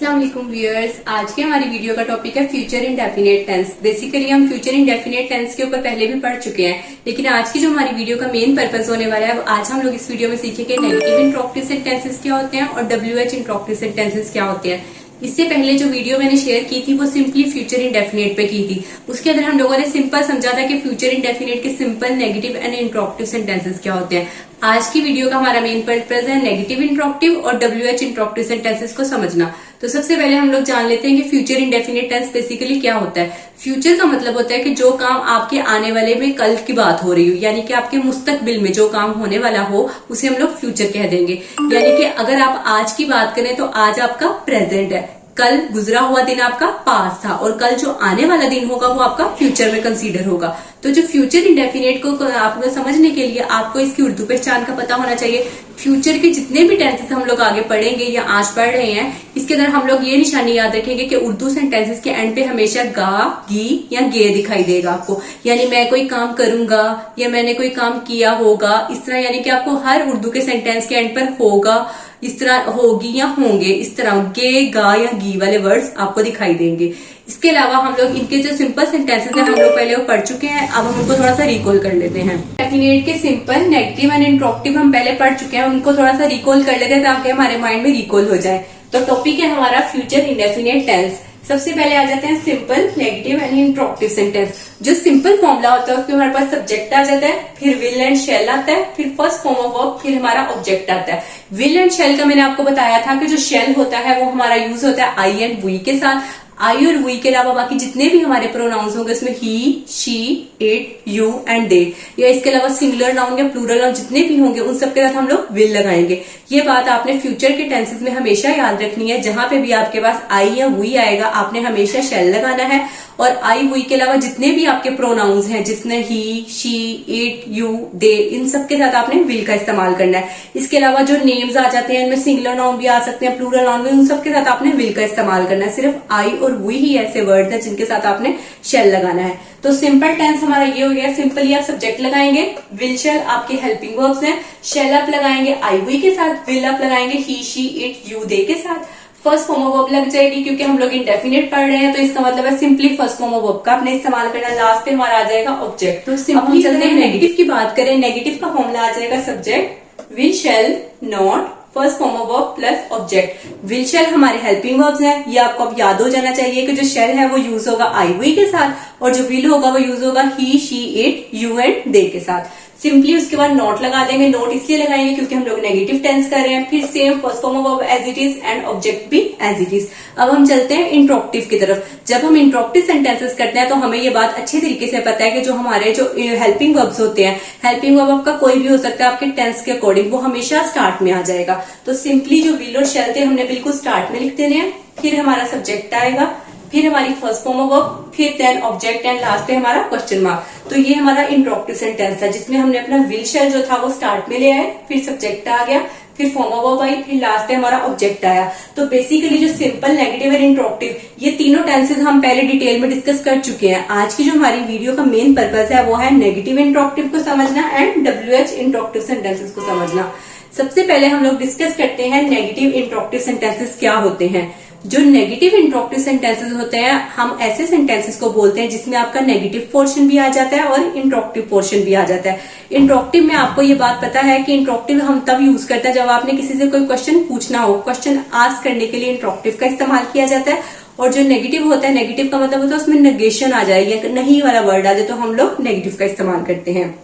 अस्सलाम वालेकुम व्यूअर्स। आज के हमारी वीडियो का टॉपिक है फ्यूचर इंडेफिनिट टेंस। बेसिकली हम फ्यूचर इंडेफिनिट टेंस के ऊपर पहले भी पढ़ चुके हैं, लेकिन आज की जो हमारी वीडियो का मेन पर्पस होने वाला है, आज हम लोग इस वीडियो में सीखेंगे नेगेटिव इंट्रोक्टिव सेंटेंसेस क्या होते हैं और WH इंट्रोक्टिव सेंटेंसेस क्या होते हैं। इससे पहले जो वीडियो मैंने शेयर की थी वो सिंपली फ्यूचर इंडेफिनिट पे की थी। उसके अंदर हम लोगों ने सिंपल समझा था कि फ्यूचर इंडेफिनिट के सिंपल, नेगेटिव एंड इंट्रोक्टिव सेंटेंसेस क्या होते हैं। आज की वीडियो का हमारा मेन पर्पस है नेगेटिव इंट्रोक्टिव और WH इंट्रोक्टिव सेंटेंसेस को समझना। तो सबसे पहले हम लोग जान लेते हैं कि फ्यूचर इंडेफिनिट टेंस बेसिकली क्या होता है। फ्यूचर का मतलब होता है कि जो काम आपके आने वाले में कल की बात हो रही हो, यानी कि आपके मुस्तकबिल में जो काम होने वाला हो उसे हम लोग फ्यूचर कह देंगे। यानी कि अगर आप आज की बात करें तो आज आपका प्रेजेंट है, कल गुजरा हुआ दिन आपका पास था और कल जो आने वाला दिन होगा वो आपका फ्यूचर में कंसीडर होगा। तो जो फ्यूचर इंडेफिनिट को आपको समझने के लिए आपको इसकी उर्दू पहचान का पता होना चाहिए। फ्यूचर के जितने भी टेंसेस हम लोग आगे पढ़ेंगे या आज पढ़ रहे हैं, इसके अंदर हम लोग ये निशानी याद रखेंगे कि उर्दू सेंटेंसेस के एंड पे हमेशा गा, गी या गे दिखाई देगा आपको। यानी मैं कोई काम करूंगा या मैंने कोई काम किया होगा, इस तरह यानी कि आपको हर उर्दू के सेंटेंस के एंड पर होगा, इस तरह होगी या होंगे, इस तरह गे, गा या गी वाले वर्ड्स आपको दिखाई देंगे। इसके अलावा हम लोग इनके जो सिंपल सेंटेंसेस हैं हम लोग पहले वो पढ़ चुके हैं, अब हम उनको थोड़ा सा रिकॉल कर लेते हैं। डेफिनेट के सिंपल, नेगेटिव एंड इंट्रोक्टिव हम पहले पढ़ चुके हैं, उनको थोड़ा सा रिकॉल कर लेते हैं ताकि हमारे माइंड में रिकॉल हो जाए। तो टॉपिक है हमारा फ्यूचर इंडेफिनिट टेंस। सबसे पहले आ जाते हैं सिंपल, नेगेटिव एंड इंट्रोक्टिव सेंटेंस। जो सिंपल फॉर्मूला होता है उसमें हमारे पास सब्जेक्ट आ जाता है, फिर विल एंड शेल आता है, फिर फर्स्ट फॉर्म ऑफ वर्ब, फिर हमारा ऑब्जेक्ट आता है। विल एंड शेल का मैंने आपको बताया था कि जो शेल होता है वो हमारा यूज होता है आई एंड वी के साथ। आई और वी के अलावा बाकी जितने भी हमारे प्रोनाउंस होंगे उसमें he, she, it, you and they, या इसके अलावा सिंगुलर नाउन या प्लूरल नाउन जितने भी होंगे उन सबके साथ हम लोग विल लगाएंगे। ये बात आपने फ्यूचर के टेंसेस में हमेशा याद रखनी है। जहां पे भी आपके पास आई या वी आएगा आपने हमेशा शेल लगाना है, और आई वी के अलावा जितने भी आपके प्रोनाउंस हैं जिसने ही, शी, इट, यू, दे, इन सब के साथ आपने विल का इस्तेमाल करना है। इसके अलावा जो नेम्स आ जाते हैं इनमें सिंगुलर नाउन भी आ सकते हैं, प्लूरल नाउन भी, उन सबके साथ आपने विल का इस्तेमाल करना है। सिर्फ आई और वी ही ऐसे वर्ड है जिनके साथ आपने शेल लगाना है। तो सिंपल टेंस हमारा ये हो गया। सिंपली आप सब्जेक्ट लगाएंगे, विल शेल आपके हेल्पिंग वर्ब्स हैं, शेल आप लगाएंगे आई वी के साथ, विल आप लगाएंगे ही, शी, इट, यू, दे के साथ, फर्स्ट फॉर्म ऑफ वर्ब लग जाएगी क्योंकि हम लोग इंडेफिनिट पढ़ रहे हैं तो इसका मतलब है simply first form of verb का आपने इस्तेमाल करना। लास्ट पे हमारा आ जाएगा ऑब्जेक्ट। तो सिंपली चलते हैं नेगेटिव की बात करें। नेगेटिव का फॉर्मूला आ जाएगा subject, will, shall, not, first form of verb plus object. Will shall हमारे हेल्पिंग वर्ब्स हैं, ये आपको अब याद हो जाना चाहिए कि जो शेल है वो यूज होगा आई वी के साथ और जो विल होगा वो यूज होगा he, she, it, you and they के साथ। सिंपली उसके बाद नॉट लगा देंगे। नॉट इसलिए लगाएंगे क्योंकि हम लोग नेगेटिव टेंस कर रहे हैं। फिर same first form of verb as it is and object भी एज इट इज। अब हम चलते हैं इंट्रोक्टिव की तरफ। जब हम इंट्रोक्टिव सेंटेंसेस करते हैं तो हमें ये बात अच्छे तरीके से पता है कि जो हमारे जो हेल्पिंग वर्ब्स होते हैं, हेल्पिंग वर्ब आपका कोई भी हो सकता है आपके टेंस के अकॉर्डिंग, वो हमेशा स्टार्ट में आ जाएगा। तो सिंपली जो विल और शेल थे हमने बिल्कुल स्टार्ट में लिख देने हैं, फिर हमारा सब्जेक्ट आएगा, फिर हमारी फर्स्ट फॉर्म ऑफ वर्ब, फिर देन ऑब्जेक्ट एंड लास्ट पे हमारा क्वेश्चन मार्क। तो ये हमारा इंट्रोक्टिव सेंटेंस था जिसमें हमने अपना विल शेल जो था वो स्टार्ट में ले आए, फिर सब्जेक्ट आ गया, फिर फॉर्म ऑफ वर्ब आई, फिर लास्ट पे हमारा ऑब्जेक्ट आया। तो बेसिकली जो सिंपल, नेगेटिव और इंट्रोक्टिव ये तीनों टेंसेस हम पहले डिटेल में डिस्कस कर चुके हैं। आज की जो हमारी वीडियो का मेन पर्पस है वो है नेगेटिव इंट्रोक्टिव को समझना एंड WH इंट्रोक्टिव सेंटेंसेस को समझना। सबसे पहले हम लोग डिस्कस करते हैं नेगेटिव इंट्रोक्टिव सेंटेंसेस क्या होते हैं। जो नेगेटिव इंट्रोक्टिव सेंटेंसेस होते हैं हम ऐसे सेंटेंसेस को बोलते हैं जिसमें आपका नेगेटिव पोर्शन भी आ जाता है और इंट्रोक्टिव पोर्शन भी आ जाता है। इंट्रोक्टिव में आपको ये बात पता है कि इंट्रोक्टिव हम तब यूज करते हैं जब आपने किसी से कोई क्वेश्चन पूछना हो, क्वेश्चन आस्क करने के लिए इंट्रोक्टिव का इस्तेमाल किया जाता है। और जो नेगेटिव होता है, नेगेटिव का मतलब होता है उसमें नेगेशन आ जाए या नहीं वाला वर्ड आ जाए तो हम लोग नेगेटिव का इस्तेमाल करते हैं।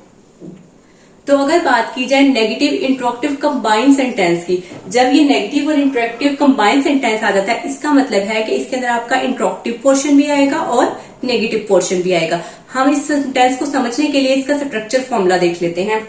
तो अगर बात की जाए नेगेटिव इंट्रोक्टिव कंबाइंड सेंटेंस की, जब ये नेगेटिव और इंट्रोक्टिव कंबाइंड सेंटेंस आ जाता है इसका मतलब है कि इसके अंदर आपका इंट्रोक्टिव पोर्शन भी आएगा और नेगेटिव पोर्शन भी आएगा। हम इस सेंटेंस को समझने के लिए इसका स्ट्रक्चर फॉर्मूला देख लेते हैं।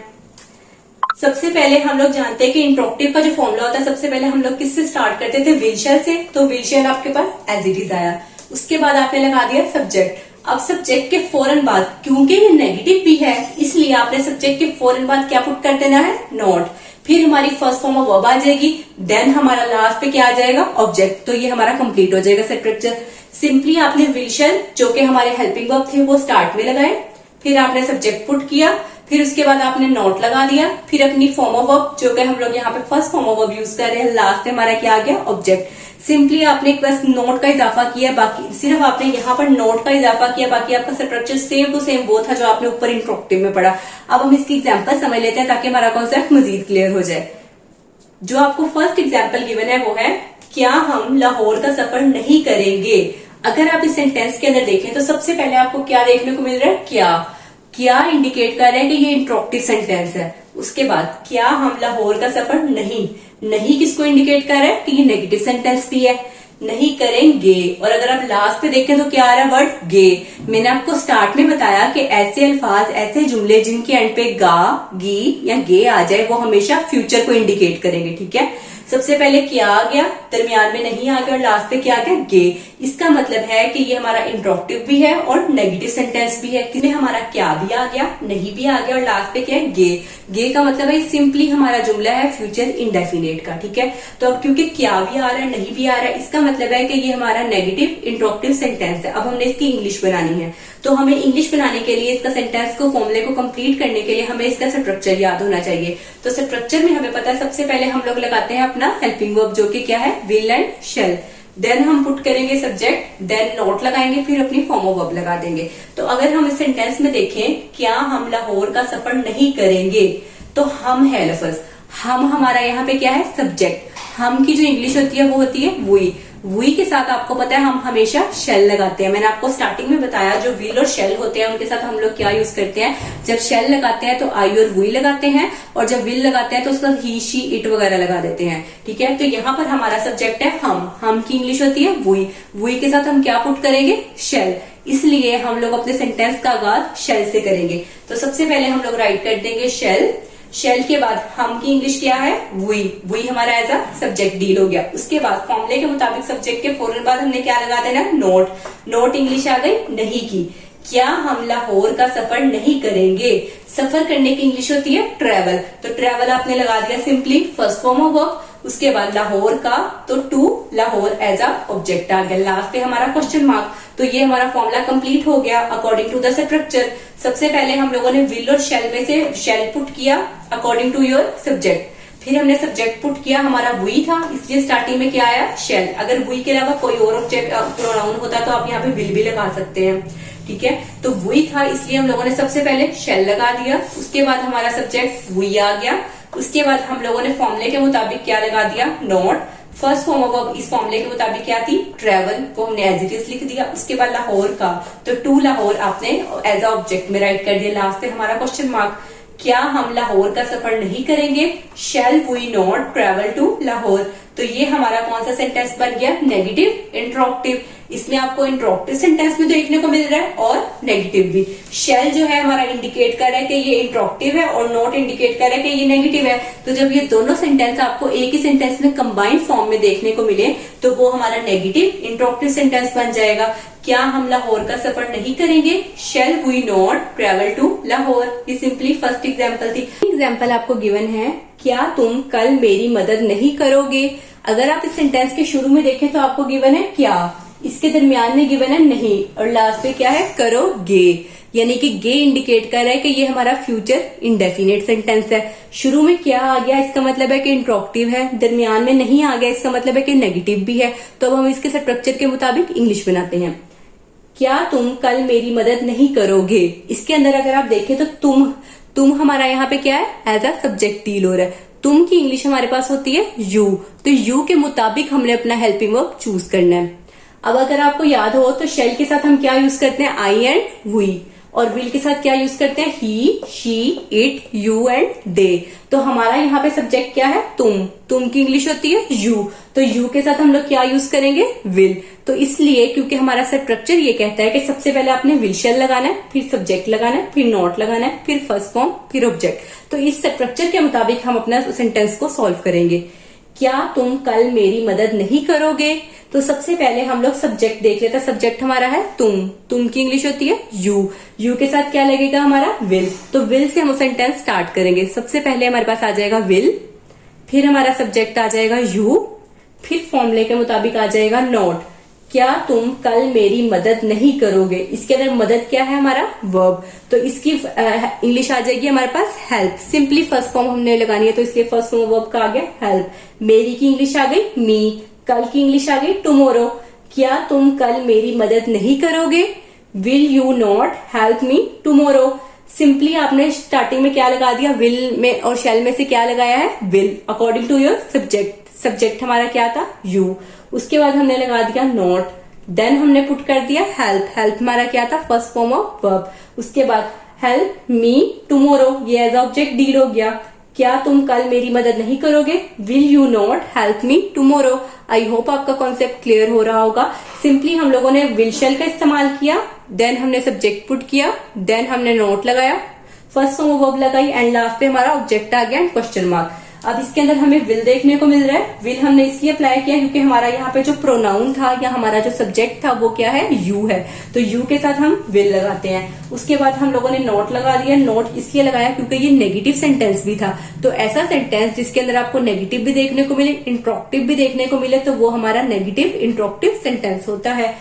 सबसे पहले हम लोग जानते हैं कि इंट्रोक्टिव का जो फॉर्मूला होता है, सबसे पहले हम लोग किससे स्टार्ट करते थे, विल शेल से। तो विल शेल आपके पास एज इट इज आया, उसके बाद आपने लगा दिया सब्जेक्ट। अब सब्जेक्ट के फौरन बाद, क्योंकि ये नेगेटिव भी है इसलिए आपने सब्जेक्ट के फौरन बाद क्या पुट कर देना है, नॉट। फिर हमारी फर्स्ट फॉर्म ऑफ वर्ब आ जाएगी, देन हमारा लास्ट पे क्या आ जाएगा, ऑब्जेक्ट। तो ये हमारा कंप्लीट हो जाएगा स्ट्रक्चर। सिंपली आपने विल शेल जो कि हमारे हेल्पिंग वर्ब थे वो स्टार्ट में लगाए, फिर आपने सब्जेक्ट पुट किया, फिर उसके बाद आपने नॉट लगा दिया, फिर अपनी फॉर्म ऑफ वर्ब जो कि हम लोग यहाँ पे first form of verb use कर रहे हैं, लास्ट में हमारा क्या आ गया, ऑब्जेक्ट। सिंपली आपने बस नोट का इजाफा किया, बाकी सिर्फ आपने यहाँ पर नोट का इजाफा किया, बाकी आपका स्ट्रक्चर सेम टू सेम वो था जो आपने ऊपर इंट्रोक्टिव में पढ़ा। अब हम इसकी एग्जांपल समझ लेते हैं ताकि हमारा कॉन्सेप्ट मजीद क्लियर हो जाए। जो आपको फर्स्ट एग्जांपल गिवन है वो है, क्या हम लाहौर का सफर नहीं करेंगे। अगर आप इस सेंटेंस के अंदर देखें तो सबसे पहले आपको क्या देखने को मिल रहा है, क्या इंडिकेट कर रहा है कि ये इंट्रोक्टिव सेंटेंस है। उसके बाद क्या हम लाहौर का सफर नहीं किसको इंडिकेट कर रहा है कि ये नेगेटिव सेंटेंस भी है, नहीं करेंगे। और अगर आप लास्ट पे देखें तो क्या आ रहा है, वर्ड गे। मैंने आपको स्टार्ट में बताया कि ऐसे अल्फाज, ऐसे जुमले जिनके एंड पे गा, गी या गे आ जाए वो हमेशा फ्यूचर को इंडिकेट करेंगे। ठीक है, सबसे पहले क्या आ गया, दरमियान में नहीं आ गया और लास्ट पे क्या आ गया, गे। इसका मतलब है कि ये हमारा इंट्रोक्टिव भी है और नेगेटिव सेंटेंस भी है। किसमें हमारा क्या भी आ गया, नहीं भी आ गया और लास्ट पे क्या है, गे। गे का मतलब है सिंपली हमारा जुमला है फ्यूचर इंडेफिनेट का। ठीक है, तो अब क्योंकि क्या भी आ रहा है, नहीं भी आ रहा है, इसका मतलब है कि ये हमारा नेगेटिव इंट्रोक्टिव सेंटेंस है। अब हमने इसकी इंग्लिश बनानी है, तो हमें इंग्लिश बनाने के लिए इसका सेंटेंस को, फॉर्मूले को कंप्लीट करने के लिए हमें इसका स्ट्रक्चर याद होना चाहिए। तो स्ट्रक्चर में हमें पता है सबसे पहले हम लोग लगाते हैं अपना हेल्पिंग वर्ब जो कि क्या है, विल एंड शेल। देन हम पुट करेंगे सब्जेक्ट, देन नोट लगाएंगे, फिर अपनी फॉर्म ऑफ वर्ब लगा देंगे। तो अगर हम इस सेंटेंस में देखें, क्या हम लाहौर का सफर नहीं करेंगे, तो हम है लफ्ज, हम हमारा यहाँ पे क्या है, सब्जेक्ट। हम की जो इंग्लिश होती है वो होती है वी के साथ आपको पता है हम हमेशा शेल लगाते हैं। मैंने आपको स्टार्टिंग में बताया जो विल और शेल होते हैं उनके साथ हम लोग क्या यूज करते हैं, जब शेल लगाते हैं तो आई और वी लगाते हैं, और जब विल लगाते हैं तो उसका ही, शी, इट वगैरह लगा देते हैं। ठीक है, तो यहाँ पर हमारा सब्जेक्ट है हम की इंग्लिश होती है वी के साथ हम क्या पुट करेंगे, शेल। इसलिए हम लोग अपने सेंटेंस का आगाज शेल से करेंगे। तो सबसे पहले हम लोग राइट कर देंगे शेल के बाद हम की इंग्लिश क्या है, वी हमारा एज अ सब्जेक्ट डील हो गया। उसके बाद फॉर्मूले के मुताबिक सब्जेक्ट के फौरन बाद हमने क्या लगा देना, नोट इंग्लिश आ गई नहीं की। क्या हम लाहौर का सफर नहीं करेंगे, सफर करने की इंग्लिश होती है ट्रेवल, तो ट्रेवल आपने लगा दिया simply first form of verb. उसके बाद लाहौर का, तो to Lahore as a object आ गया, लास्ट पे हमारा क्वेश्चन मार्क। तो ये हमारा फॉर्मूला कंप्लीट हो गया अकॉर्डिंग टू द स्ट्रक्चर। सबसे पहले हम लोगों ने विल और शेल में से शेल पुट किया अकॉर्डिंग टू योर सब्जेक्ट, फिर हमने सब्जेक्ट पुट किया, हमारा वी था इसलिए स्टार्टिंग में क्या आया, शेल। अगर वी के अलावा कोई और ऑब्जेक्ट प्रोनाउन होता तो आप यहाँ पे विल भी लगा सकते हैं। ठीक है, तो वी था इसलिए हम लोगों ने सबसे पहले शेल लगा दिया। उसके बाद हमारा सब्जेक्ट वी आ गया। उसके बाद हम लोगों ने फॉर्मूले के मुताबिक क्या लगा दिया, नोट। फर्स्ट फॉर्म ऑफ इस फॉर्मूले के मुताबिक क्या थी, ट्रेवल, को हमने एज इट इज लिख दिया। उसके बाद लाहौर का, तो टू लाहौर आपने एज अ ऑब्जेक्ट में राइट कर दिया। लास्ट पे हमारा क्वेश्चन मार्क, क्या हम लाहौर का सफर नहीं करेंगे, shall we not travel to Lahore. तो ये हमारा कौन सा सेंटेंस बन गया, नेगेटिव इंट्रोक्टिव। इसमें आपको इंट्रोक्टिव सेंटेंस भी देखने को मिल रहा है और नेगेटिव भी। शेल जो है हमारा इंडिकेट कर रहा है कि ये इंट्रोक्टिव है और नॉट इंडिकेट कर रहा है कि ये नेगेटिव है। तो जब ये दोनों सेंटेंस आपको एक ही सेंटेंस में कंबाइंड फॉर्म में देखने को मिले तो वो हमारा नेगेटिव इंट्रोक्टिव सेंटेंस बन जाएगा। क्या हम लाहौर का सफर नहीं करेंगे, shall we not travel to Lahore. ये सिंपली फर्स्ट एग्जाम्पल थी। एग्जाम्पल आपको गिवन है, क्या तुम कल मेरी मदद नहीं करोगे। अगर आप इस सेंटेंस के शुरू में देखें तो आपको गिवन है क्या, इसके दरमियान में गिवन है नहीं, और लास्ट पे क्या है, करोगे। यानी कि गे इंडिकेट कर रहा है कि ये हमारा फ्यूचर इंडेफिनेट सेंटेंस है। शुरू में क्या आ गया, इसका मतलब है कि इंट्रोक्टिव है, दरमियान में नहीं आ गया, इसका मतलब है कि नेगेटिव भी है। तो अब हम इसके स्ट्रक्चर के मुताबिक इंग्लिश बनाते हैं। क्या तुम कल मेरी मदद नहीं करोगे, इसके अंदर अगर आप देखें तो तुम हमारा यहाँ पे क्या है, एज अ सब्जेक्ट डील हो रहा है। तुम की इंग्लिश हमारे पास होती है यू, तो यू के मुताबिक हमने अपना हेल्पिंग वर्ब चूज करना है। अब अगर आपको याद हो तो शेल के साथ हम क्या यूज करते हैं, आई एंड वी, और विल के साथ क्या यूज करते हैं, he, she, it, you and they. तो हमारा यहाँ पे सब्जेक्ट क्या है, तुम की इंग्लिश होती है यू, तो यू के साथ हम लोग क्या यूज करेंगे, विल। तो इसलिए क्योंकि हमारा स्ट्रक्चर ये कहता है कि सबसे पहले आपने विल शेल लगाना है, फिर सब्जेक्ट लगाना है, फिर नॉट लगाना है, फिर फर्स्ट फॉर्म, फिर ऑब्जेक्ट। तो इस स्ट्रक्चर के मुताबिक हम अपना सेंटेंस को सॉल्व करेंगे। क्या तुम कल मेरी मदद नहीं करोगे, तो सबसे पहले हम लोग सब्जेक्ट देख लेते हैं। सब्जेक्ट हमारा है तुम की इंग्लिश होती है यू के साथ क्या लगेगा हमारा, विल। तो विल से हम सेंटेंस स्टार्ट करेंगे। सबसे पहले हमारे पास आ जाएगा विल, फिर हमारा सब्जेक्ट आ जाएगा यू, फिर फॉर्मूले के मुताबिक आ जाएगा नॉट। क्या तुम कल मेरी मदद नहीं करोगे, इसके अंदर मदद क्या है हमारा, वर्ब, तो इसकी इंग्लिश आ जाएगी हमारे पास हेल्प। सिंपली फर्स्ट फॉर्म हमने लगानी है तो इसलिए फर्स्ट फॉर्म वर्ब का आ गया हेल्प। मेरी की इंग्लिश आ गई मी, कल की इंग्लिश आ गई टुमारो। क्या तुम कल मेरी मदद नहीं करोगे? Will you not help me tomorrow. Simply आपने स्टार्टिंग में क्या लगा दिया, विल में और शेल में से क्या लगाया है, will, according to your subject. Subject हमारा क्या था, यू। उसके बाद हमने लगा दिया नॉट, देन हमने पुट कर दिया हेल्प। हेल्प हमारा क्या था, फर्स्ट फॉर्म ऑफ वर्ब। उसके बाद हेल्प मी टुमारो, ये एज ऑब्जेक्ट डील हो गया। क्या तुम कल मेरी मदद नहीं करोगे? Will you not help me tomorrow. I hope आपका कॉन्सेप्ट क्लियर हो रहा होगा। सिंपली हम लोगों ने विल शेल का इस्तेमाल किया, देन हमने सब्जेक्ट पुट किया, देन हमने नोट लगाया, फर्स्ट फॉर्म ऑफ वर्ब लगाई, एंड लास्ट पे हमारा ऑब्जेक्ट आ गया एंड क्वेश्चन मार्क। अब इसके अंदर हमें विल देखने को मिल रहा है। विल हमने इसलिए अप्लाई किया क्योंकि हमारा यहाँ पे जो प्रोनाउन था या हमारा जो सब्जेक्ट था वो क्या है, यू है, तो यू के साथ हम विल लगाते हैं। उसके बाद हम लोगों ने नोट लगा दिया। नोट इसलिए लगाया क्योंकि ये नेगेटिव सेंटेंस भी था, तो ऐसा सेंटेंस जिसके अंदर आपको नेगेटिव भी देखने को मिले, इंट्रोक्टिव भी देखने को मिले, तो वो हमारा नेगेटिव इंट्रोक्टिव सेंटेंस होता है।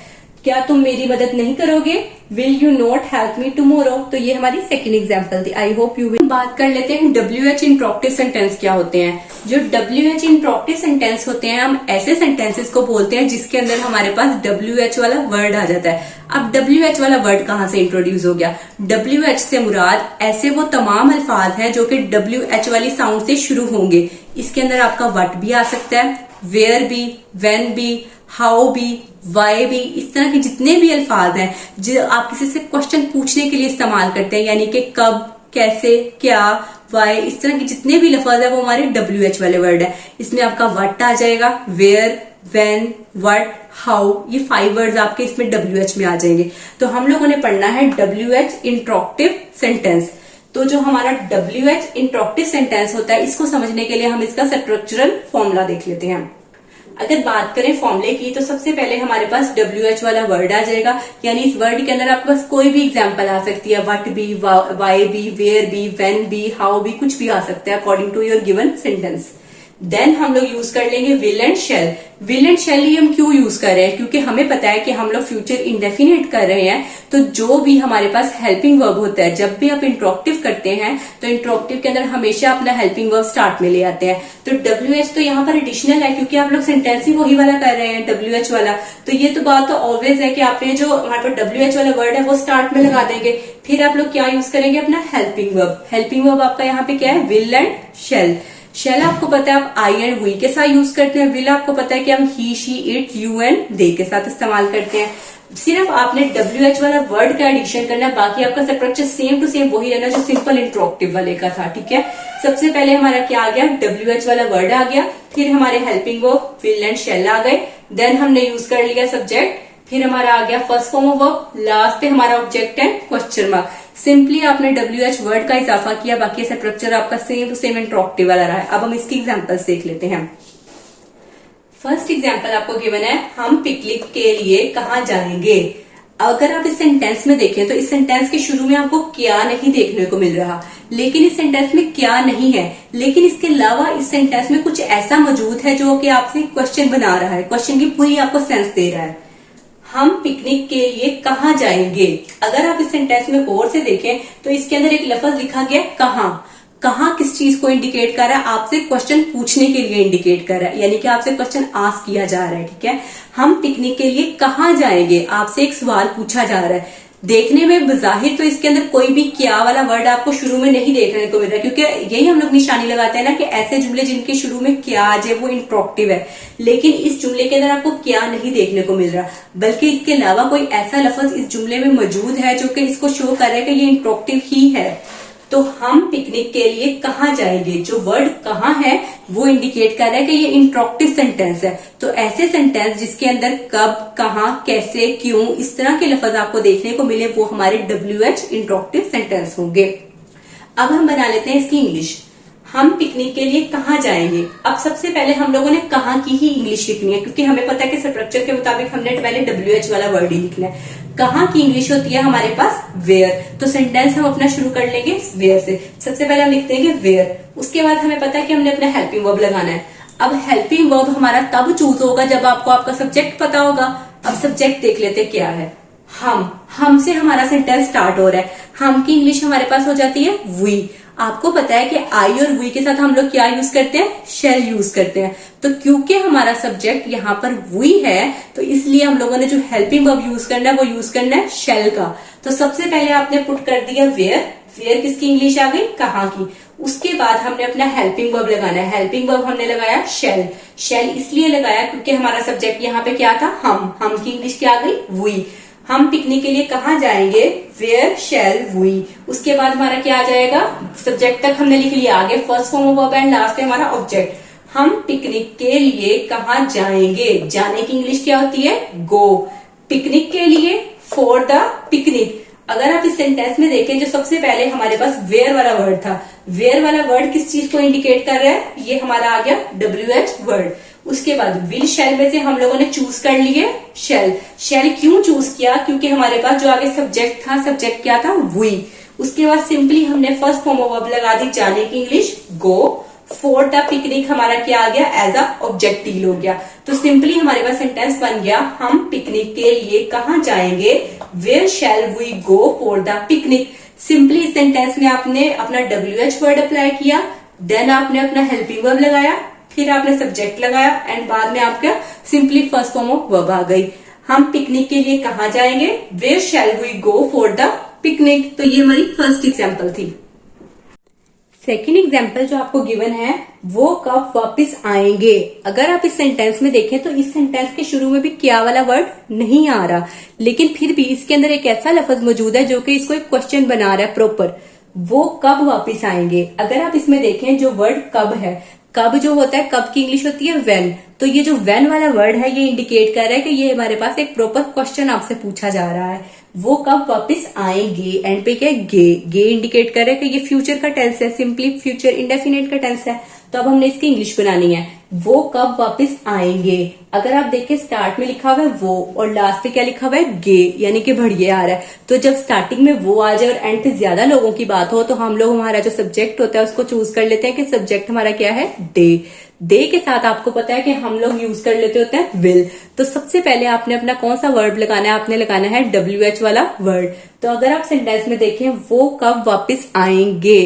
क्या तुम मेरी मदद नहीं करोगे? Will you not help me tomorrow. तो ये हमारी सेकंड एग्जांपल थी। I hope you will. बात कर लेते हैं WH इंट्रोक्टिव सेंटेंस क्या होते हैं। जो WH इंट्रोक्टिव सेंटेंस होते हैं, हम ऐसे सेंटेंसेस को बोलते हैं जिसके अंदर हमारे पास WH वाला वर्ड आ जाता है। अब WH वाला वर्ड कहाँ से इंट्रोड्यूस हो गया? WH से मुराद ऐसे वो तमाम अल्फाज हैं जो कि WH वाली साउंड से शुरू होंगे। इसके अंदर आपका वट भी आ सकता है, वेयर भी, वेन भी, हाउ भी, वाई भी, इस तरह के जितने भी अल्फाज हैं जो आप किसी से क्वेश्चन पूछने के लिए इस्तेमाल करते हैं, यानी कि कब, कैसे, क्या, वाई, इस तरह के जितने भी लफ्ज है वो हमारे WH वाले वर्ड है। इसमें आपका वट आ जाएगा, वेयर, वेन, वट, हाउ, ये 5 वर्ड्स आपके इसमें WH में आ जाएंगे। तो हम लोगों ने पढ़ना है WH इंट्रोक्टिव सेंटेंस। तो जो हमारा WH इंट्रोक्टिव सेंटेंस होता है, इसको समझने के लिए हम इसका स्ट्रक्चरल फॉर्मूला देख लेते हैं। अगर बात करें फॉर्मूले की, तो सबसे पहले हमारे पास WH वाला वर्ड आ जाएगा, यानी इस वर्ड के अंदर आपके पास कोई भी एग्जांपल आ सकती है, वट भी, वाई भी, वेयर भी, वेन भी, हाउ भी, कुछ भी आ सकता है according to your given sentence. Then हम लोग यूज कर लेंगे will and shall. Will and shall ही हम क्यों यूज कर रहे हैं? क्योंकि हमें पता है कि हम लोग फ्यूचर इंडेफिनिट कर रहे हैं, तो जो भी हमारे पास हेल्पिंग वर्ब होता है, जब भी आप इंट्रोक्टिव करते हैं तो इंट्रोक्टिव के अंदर हमेशा अपना हेल्पिंग वर्ब स्टार्ट में ले आते हैं। तो WH तो यहाँ पर एडिशनल है क्योंकि आप लोग सेंटेंस ही वही वाला कर रहे हैं, WH वाला। तो ये तो बात तो ऑलवेज है कि आपने जो हमारे पास WH वाला वर्ड है वो स्टार्ट में लगा देंगे। फिर आप लोग क्या यूज करेंगे, अपना हेल्पिंग वर्ब। हेल्पिंग वर्ब आपका यहाँ पे क्या है, विल एंड शेल। शेल आपको पता है आप आई एंड वी के साथ यूज करते हैं। विल आपको पता है कि हम he, she, it, you and they के साथ इस्तेमाल करते हैं। सिर्फ आपने WH वाला वर्ड का एडिशन करना है, बाकी आपका स्ट्रक्चर सेम टू सेम वही रहना जो सिंपल इंट्रोक्टिव वाले का था। ठीक है, सबसे पहले हमारा क्या आ गया, WH वाला वर्ड आ गया, फिर हमारे helping verb will and shall आ गए, देन हमने यूज कर लिया सब्जेक्ट, फिर हमारा आ गया first form of verb, last पे हमारा object and question mark. Simply आपने WH वर्ड का इजाफा किया, बाकी स्ट्रक्चर आपका सेम टू सेम इंट्रोक्टिव वाला रहा है। अब हम इसकी एग्जांपल्स देख लेते हैं। फर्स्ट एग्जांपल आपको गिवन है, हम पिकनिक के लिए कहाँ जाएंगे। अगर आप इस सेंटेंस में देखें तो इस सेंटेंस के शुरू में आपको क्या नहीं देखने को मिल रहा, लेकिन इस सेंटेंस में क्या नहीं है, लेकिन इसके अलावा इस सेंटेंस में कुछ ऐसा मौजूद है जो कि आपसे क्वेश्चन बना रहा है, क्वेश्चन की पूरी आपको सेंस दे रहा है। हम पिकनिक के लिए कहाँ जाएंगे। अगर आप इस सेंटेंस में गौर से देखें तो इसके अंदर एक लफ्ज लिखा गया कहाँ। कहाँ किस चीज को इंडिकेट कर रहा है, आपसे क्वेश्चन पूछने के लिए इंडिकेट कर रहा है, यानी कि आपसे क्वेश्चन आस्क किया जा रहा है। ठीक है, हम पिकनिक के लिए कहाँ जाएंगे, आपसे एक सवाल पूछा जा रहा है। देखने में बजाहिर तो इसके अंदर कोई भी क्या वाला वर्ड आपको शुरू में नहीं देखने को मिल रहा है, क्योंकि यही हम लोग निशानी लगाते हैं ना कि ऐसे जुमले जिनके शुरू में क्या आ जाए वो इंट्रोक्टिव है, लेकिन इस जुमले के अंदर आपको क्या नहीं देखने को मिल रहा, बल्कि इसके अलावा कोई ऐसा लफ्ज इस जुमले में मौजूद है जो कि इसको शो कर रहा है कि ये इंट्रोक्टिव ही है। तो हम पिकनिक के लिए कहाँ जाएंगे, जो वर्ड कहाँ है वो इंडिकेट कर रहा है कि ये इंट्रोक्टिव सेंटेंस है। तो ऐसे सेंटेंस जिसके अंदर कब, कहाँ, कैसे, क्यों, इस तरह के लफ्ज आपको देखने को मिले वो हमारे WH इंट्रोक्टिव सेंटेंस होंगे। अब हम बना लेते हैं इसकी इंग्लिश। हम पिकनिक के लिए कहाँ जाएंगे। अब सबसे पहले हम लोगों ने कहाँ की ही इंग्लिश लिखनी है, क्योंकि हमें पता है कि स्ट्रक्चर के मुताबिक हमने पहले WH वाला वर्ड ही लिखना है। कहाँ की इंग्लिश होती है हमारे पास वेयर, तो सेंटेंस हम अपना शुरू कर लेंगे वेयर से। सबसे पहले हम लिखते हैं वेयर, उसके बाद हमें पता है कि हमने अपना हेल्पिंग वर्ब लगाना है। अब हेल्पिंग वर्ब हमारा तब चूज होगा जब आपको आपका सब्जेक्ट पता होगा। अब सब्जेक्ट देख लेते क्या है, हम से हमारा सेंटेंस स्टार्ट हो रहा है। हम की इंग्लिश हमारे पास हो जाती है वी। आपको पता है कि आई और वी के साथ हम लोग क्या यूज करते हैं, शेल यूज करते हैं। तो क्योंकि हमारा सब्जेक्ट यहाँ पर वी है तो इसलिए हम लोगों ने जो हेल्पिंग वर्ब यूज करना है वो यूज करना है शेल का। तो सबसे पहले आपने पुट कर दिया वेयर, वेयर किसकी इंग्लिश आ गई, कहाँ की। उसके बाद हमने अपना हेल्पिंग वर्ब लगाना है, हेल्पिंग वर्ब हमने लगाया शेल। शेल इसलिए लगाया क्योंकि हमारा सब्जेक्ट यहाँ पे क्या था, हम की इंग्लिश क्या आ गई, वी। हम पिकनिक के लिए कहाँ जाएंगे, वेयर शैल वी। उसके बाद हमारा क्या आ जाएगा, सब्जेक्ट तक हमने लिख लिया, आगे first form of verb and last है हमारा ऑब्जेक्ट। हम पिकनिक के लिए कहाँ जाएंगे, जाने की इंग्लिश क्या होती है, गो। पिकनिक के लिए, फॉर द पिकनिक। अगर आप इस सेंटेंस में देखें जो सबसे पहले हमारे पास वेयर वाला वर्ड था, वेयर वाला वर्ड किस चीज को इंडिकेट कर रहा है, ये हमारा आ गया WH वर्ड। उसके बाद विल शैल में से हम लोगों ने चूज कर लिए शेल। शेल क्यों चूज किया, क्योंकि हमारे पास जो आगे सब्जेक्ट था, सब्जेक्ट क्या था, वी। उसके बाद सिंपली हमने फर्स्ट फॉर्म ऑफ वर्ब लगा दी, जाने की English go. For the picnic हमारा क्या आ गया, एज अ ऑब्जेक्टिव हो गया। तो सिंपली हमारे पास सेंटेंस बन गया, हम पिकनिक के लिए कहाँ जाएंगे, where shall we go for the picnic. Simply इस सेंटेंस में आपने अपना WH वर्ड अप्लाई किया, देन आपने अपना हेल्पिंग वर्ब लगाया, फिर आपने सब्जेक्ट लगाया एंड बाद में आपका simply first form of verb आ गई। हम पिकनिक के लिए कहाँ जाएंगे, where shall we go for the picnic. तो ये हमारी फर्स्ट एग्जाम्पल थी। सेकेंड एग्जाम्पल जो आपको गिवन है, वो कब वापस आएंगे। अगर आप इस सेंटेंस में देखें तो इस सेंटेंस के शुरू में भी क्या वाला वर्ड नहीं आ रहा, लेकिन फिर भी इसके अंदर एक ऐसा लफ्ज मौजूद है जो कि इसको एक क्वेश्चन बना रहा है प्रॉपर, वो कब वापस आएंगे। अगर आप इसमें देखें जो वर्ड कब है, कब जो होता है, कब की इंग्लिश होती है व्हेन। तो ये जो व्हेन वाला वर्ड है ये इंडिकेट कर रहा है कि ये हमारे पास एक प्रॉपर क्वेश्चन आपसे पूछा जा रहा है, वो कब वापस आएंगे। एंड पे क्या, गे। गे इंडिकेट कर रहा है कि ये फ्यूचर का टेंस है, सिंपली फ्यूचर इंडेफिनिट का टेंस है। तो अब हमने इसकी इंग्लिश बनानी है, वो कब वापस आएंगे। अगर आप देखें स्टार्ट में लिखा हुआ है वो और लास्ट पे क्या लिखा हुआ है, गे, यानी कि बढ़िया आ रहा है। तो जब स्टार्टिंग में वो आ जाए और एंड पे ज्यादा लोगों की बात हो तो हम लोग हमारा जो सब्जेक्ट होता है उसको चूज कर लेते हैं कि सब्जेक्ट हमारा क्या है, डे। डे के साथ आपको पता है कि हम लोग यूज कर लेते होते हैं विल। तो सबसे पहले आपने अपना कौन सा वर्ब लगाना है, आपने लगाना है WH वाला वर्ड। तो अगर आप सेंटेंस में देखें वो कब वापस आएंगे,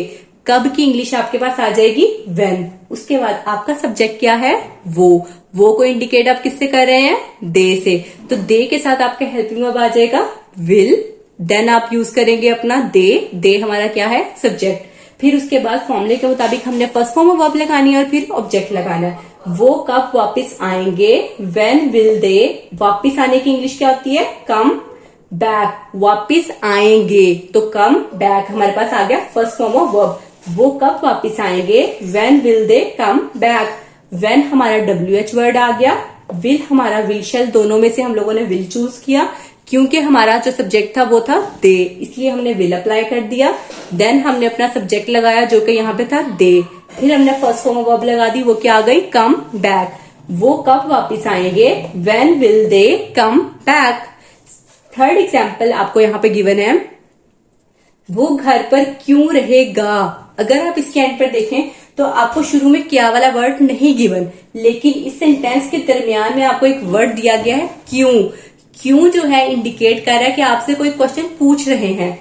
कब की इंग्लिश आपके पास आ जाएगी व्हेन। उसके बाद आपका सब्जेक्ट क्या है, वो को इंडिकेट आप किससे कर रहे हैं, दे से। तो दे के साथ आपका हेल्पिंग वर्ब आ जाएगा विल, देन आप यूज करेंगे अपना दे हमारा क्या है, सब्जेक्ट। फिर उसके बाद फॉर्मूले के मुताबिक हमने फर्स्ट फॉर्म ऑफ वर्ब लगानी है और फिर ऑब्जेक्ट लगाना है। वो कब वापस आएंगे, व्हेन विल दे। वापस आने की इंग्लिश क्या होती है, कम बैक। वापस आएंगे तो कम बैक हमारे पास आ गया फर्स्ट फॉर्म ऑफ वर्ब। वो कब वापस आएंगे, when will they come back. When हमारा WH वर्ड आ गया, विल हमारा विल शैल, दोनों में से हम लोगों ने विल चूज किया क्योंकि हमारा जो सब्जेक्ट था वो था दे, इसलिए हमने विल अप्लाई कर दिया। देन हमने अपना सब्जेक्ट लगाया जो कि यहाँ पे था दे। फिर हमने फर्स्ट फॉर्म ऑफ वर्ब लगा दी, वो क्या आ गई, कम बैक। वो कब वापस आएंगे, when will they come back. Third example आपको यहाँ पे गिवन है, वो घर पर क्यों रहेगा। अगर आप इसके एंड पर देखें तो आपको शुरू में क्या वाला वर्ड नहीं गिवन, लेकिन इस सेंटेंस के दरमियान में आपको एक वर्ड दिया गया है क्यों। क्यों जो है इंडिकेट कर रहा है कि आपसे कोई क्वेश्चन पूछ रहे हैं,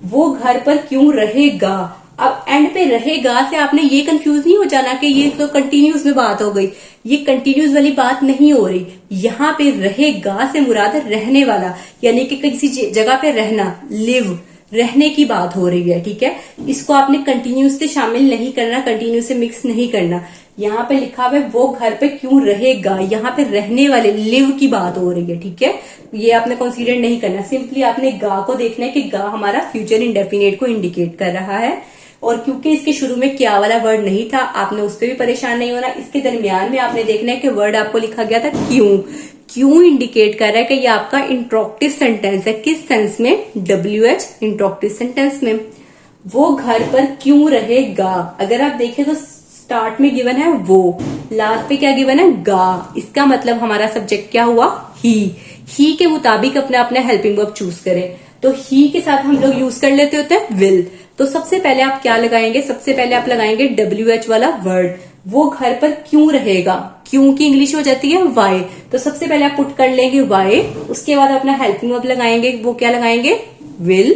वो घर पर क्यों रहेगा। अब एंड पे रहेगा से आपने ये कंफ्यूज नहीं हो जाना कि ये तो कंटिन्यूस में बात हो गई, ये कंटिन्यूस वाली बात नहीं हो रही। यहाँ पे रहेगा से मुराद रहने वाला, यानी कि किसी जगह पे रहना, लिव, रहने की बात हो रही है, ठीक है। इसको आपने कंटिन्यूस से शामिल नहीं करना, कंटिन्यूस से मिक्स नहीं करना। यहाँ पे लिखा हुआ है वो घर पे क्यों रहेगा, यहाँ पे रहने वाले लिव की बात हो रही है, ठीक है। ये आपने कंसीडर नहीं करना, सिंपली आपने गा को देखना है कि गा हमारा फ्यूचर इंडेफिनिट को इंडिकेट कर रहा है। और क्योंकि इसके शुरू में क्या वाला वर्ड नहीं था, आपने उस पर भी परेशान नहीं होना। इसके दरमियान में आपने देखना है कि वर्ड आपको लिखा गया था क्यों। क्यों इंडिकेट कर रहा है कि ये आपका इंट्रोक्टिव सेंटेंस है। किस सेंस में, WH इंट्रोक्टिव सेंटेंस में। वो घर पर क्यों रहेगा, अगर आप देखें तो स्टार्ट में गिवन है वो, लास्ट पे क्या गिवन है, गा। इसका मतलब हमारा सब्जेक्ट क्या हुआ, ही के मुताबिक अपना अपना हेल्पिंग वर्ब चूज करें। तो ही के साथ हम लोग यूज कर लेते होते हैं विल। तो सबसे पहले आप क्या लगाएंगे, सबसे पहले आप लगाएंगे WH वाला वर्ड। वो घर पर क्यों रहेगा, क्यों की इंग्लिश हो जाती है वाई। तो सबसे पहले आप पुट कर लेंगे वाई, उसके बाद अपना हेल्पिंग वर्ब लगाएंगे, वो क्या लगाएंगे, विल।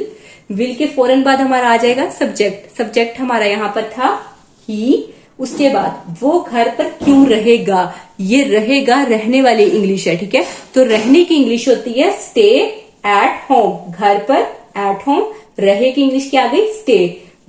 विल के फौरन बाद हमारा आ जाएगा सब्जेक्ट। सब्जेक्ट हमारा यहाँ पर था ही। उसके बाद वो घर पर क्यों रहेगा, ये रहेगा रहने वाली इंग्लिश है, ठीक है। तो रहने की इंग्लिश होती है स्टे एट होम, घर पर एट होम। रहे की इंग्लिश क्या आ गई, स्टे।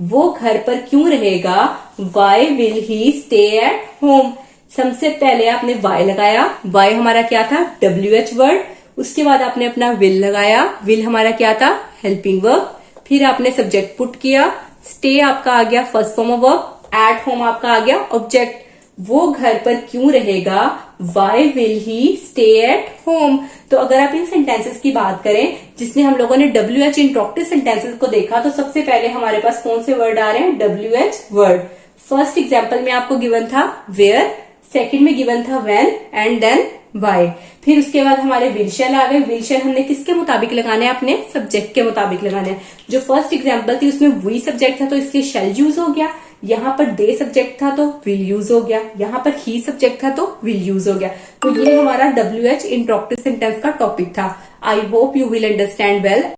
वो घर पर क्यों रहेगा, why will he stay at home. सबसे पहले आपने वाई लगाया, वाई हमारा क्या था, WH वर्ड। उसके बाद आपने अपना विल लगाया, विल हमारा क्या था, हेल्पिंग वर्ब। फिर आपने सब्जेक्ट पुट किया, स्टे आपका आ गया first form of verb, at home आपका आ गया ऑब्जेक्ट। वो घर पर क्यों रहेगा, why will he stay at home. तो अगर आप इन सेंटेंसेस की बात करें जिसमें हम लोगों ने WH इंट्रोक्टिव सेंटेंसेस को देखा, तो सबसे पहले हमारे पास कौन से वर्ड आ रहे हैं, WH वर्ड। फर्स्ट एग्जाम्पल में आपको गिवन था वेयर, सेकंड में गिवन था व्हेन एंड देन वाई। फिर उसके बाद हमारे विल शैल आ गए। विल शैल हमने किसके मुताबिक लगाने हैं, अपने सब्जेक्ट के मुताबिक लगाने हैं। जो फर्स्ट एग्जाम्पल थी उसमें वी सब्जेक्ट था तो इसलिए शैल यूज हो गया। यहाँ पर दे सब्जेक्ट था तो विल यूज हो गया। यहाँ पर ही सब्जेक्ट था तो विल यूज हो गया। तो ये हमारा WH इंट्रोक्टिव सेंटेंस का टॉपिक था। I hope you will understand well.